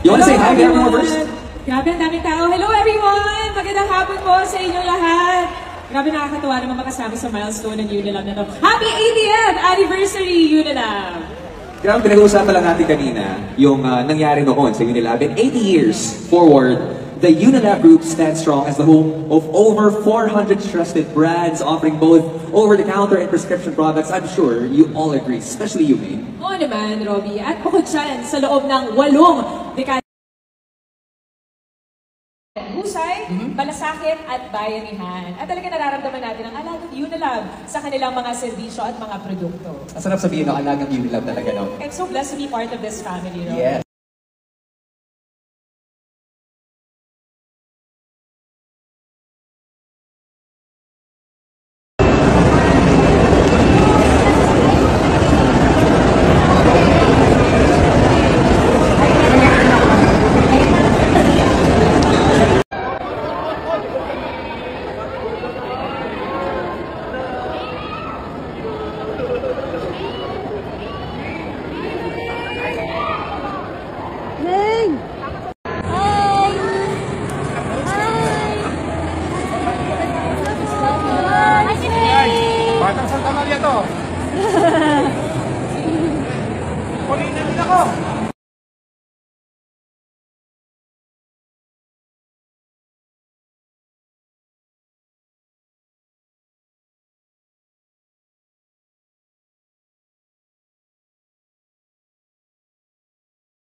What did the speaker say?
You want to say hi to everyone first? Grabe, ang daming tao. Hello everyone! Magandang hapon po sa inyong lahat. Grabe, nakakatuwa naman makasama sa milestone ng Unilab na to. Happy 80th anniversary, Unilab! Grabe, pinag-uusapan lang natin kanina yung nangyari noon sa Unilab. In 80 years forward, the Unilab Group stands strong as the home of over 400 trusted brands offering both over-the-counter and prescription products. I'm sure you all agree, especially you, May. Oo naman, Robbie. At bukod dyan, sa loob ng 8 dekada, husay, malasakit at bayanihan. At talaga nararamdaman natin ang alagang Unilab sa kanilang mga serbisyo at mga produkto. Ang sarap sabihin ng alagang Unilab talaga, no? I'm so blessed to be part of this family, Robbie. Yes. Batang Santa Maria to. Kulitin din ako.